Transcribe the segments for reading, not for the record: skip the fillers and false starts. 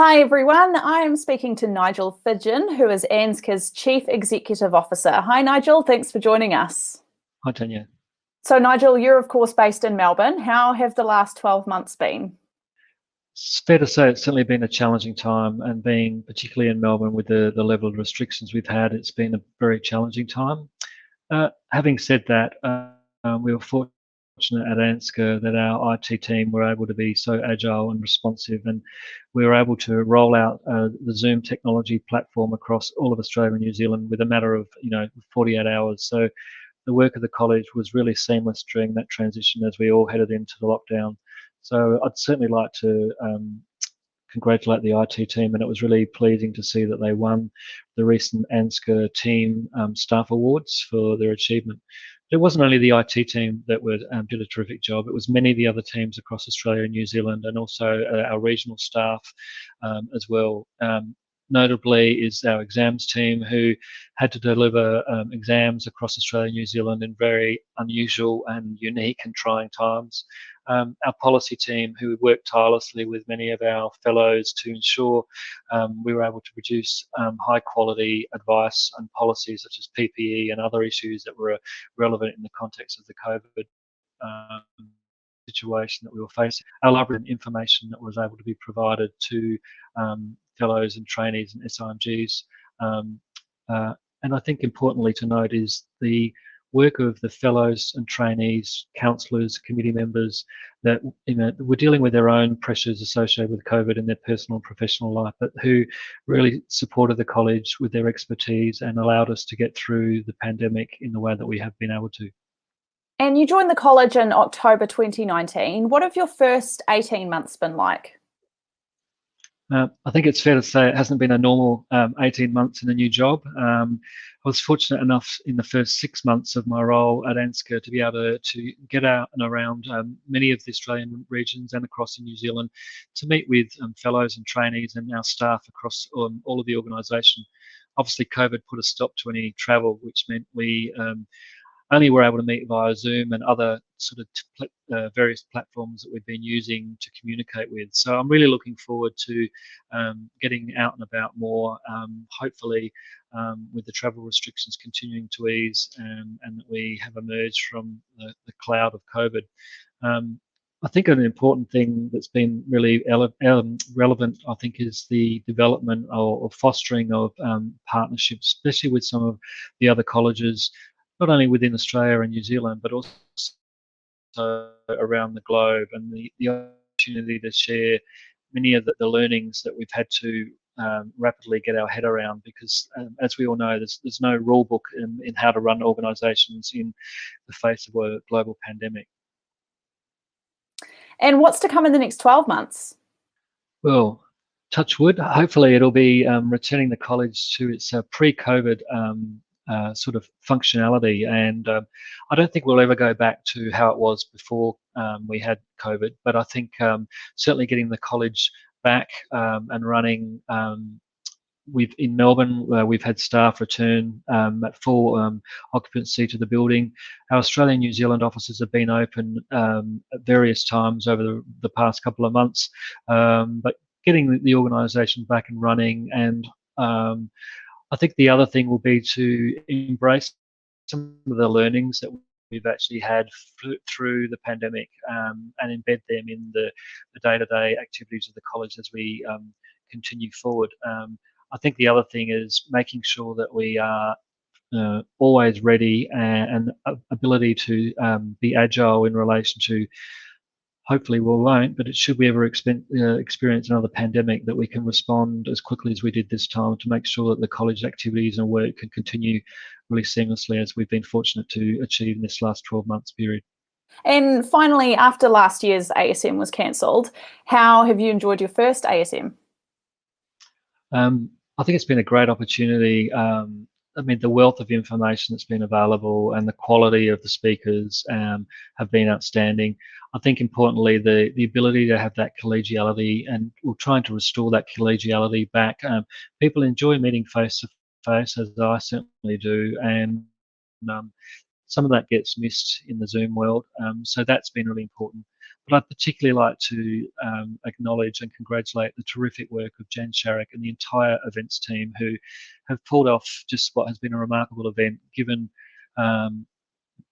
Hi everyone, I am speaking to Nigel Fidgeon, who is ANZCA's Chief Executive Officer. Hi Nigel, thanks for joining us. Hi Tanya. So Nigel, you're of course based in Melbourne. How have the last 12 months been? It's fair to say it's certainly been a challenging time, and being particularly in Melbourne with the level of restrictions we've had, it's been a very challenging time. Having said that, we were fortunate at ANZCA that our IT team were able to be so agile and responsive, and we were able to roll out the Zoom technology platform across all of Australia and New Zealand with a matter of 48 hours. So the work of the college was really seamless during that transition as we all headed into the lockdown. So I'd certainly like to congratulate the IT team, and it was really pleasing to see that they won the recent ANZCA Team Staff Awards for their achievement. It wasn't only the IT team that did a terrific job, it was many of the other teams across Australia and New Zealand, and also our regional staff as well. Notably is our exams team, who had to deliver exams across Australia and New Zealand in very unusual and unique and trying times. Our policy team, who worked tirelessly with many of our fellows to ensure we were able to produce high quality advice and policies such as PPE and other issues that were relevant in the context of the COVID situation that we were facing. Our library and information that was able to be provided to fellows and trainees and SIMGs. And I think importantly to note is the work of the fellows and trainees, counsellors, committee members that were dealing with their own pressures associated with COVID in their personal and professional life, but who really supported the college with their expertise and allowed us to get through the pandemic in the way that we have been able to. And you joined the college in October 2019. What have your first 18 months been like? I think it's fair to say it hasn't been a normal 18 months in a new job. I was fortunate enough in the first 6 months of my role at ANZCA to be able to get out and around many of the Australian regions and across in New Zealand to meet with fellows and trainees and our staff across all of the organisation. Obviously, COVID put a stop to any travel, which meant we only were able to meet via Zoom and other sort of various platforms that we've been using to communicate with. So I'm really looking forward to getting out and about more, hopefully with the travel restrictions continuing to ease and that we have emerged from the cloud of COVID. I think an important thing that's been really relevant, I think, is the development or fostering of partnerships, especially with some of the other colleges, not only within Australia and New Zealand, but also around the globe, and the opportunity to share many of the learnings that we've had to rapidly get our head around, because as we all know, there's no rule book in how to run organisations in the face of a global pandemic. And what's to come in the next 12 months? Well, touch wood, hopefully it'll be returning the college to its pre-COVID sort of functionality, and I don't think we'll ever go back to how it was before we had COVID, but I think certainly getting the college back and running. In Melbourne, we've had staff return at full occupancy to the building. Our Australia and New Zealand offices have been open at various times over the past couple of months, but getting the organisation back and running, and I think the other thing will be to embrace some of the learnings that we've actually had through the pandemic and embed them in the day-to-day activities of the college as we continue forward. I think the other thing is making sure that we are always ready and ability to be agile in relation to, hopefully we won't, but should we ever experience another pandemic, that we can respond as quickly as we did this time to make sure that the college activities and work can continue really seamlessly, as we've been fortunate to achieve in this last 12 months period. And finally, after last year's ASM was cancelled, how have you enjoyed your first ASM? I think it's been a great opportunity. I mean, the wealth of information that's been available and the quality of the speakers have been outstanding. I think importantly, the ability to have that collegiality, and we're trying to restore that collegiality back. People enjoy meeting face to face, as I certainly do, and some of that gets missed in the Zoom world. So that's been really important. But I'd particularly like to acknowledge and congratulate the terrific work of Jan Sharrock and the entire events team who have pulled off just what has been a remarkable event, given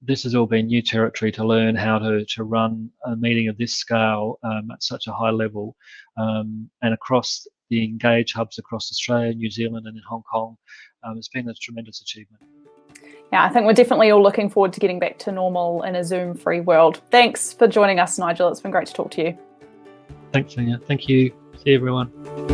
this has all been new territory to learn how to run a meeting of this scale at such a high level, and across the Engage hubs across Australia, New Zealand and in Hong Kong. It's been a tremendous achievement. Yeah, I think we're definitely all looking forward to getting back to normal in a Zoom-free world. Thanks for joining us, Nigel. It's been great to talk to you. Thanks, Sonia. Thank you. See you, everyone.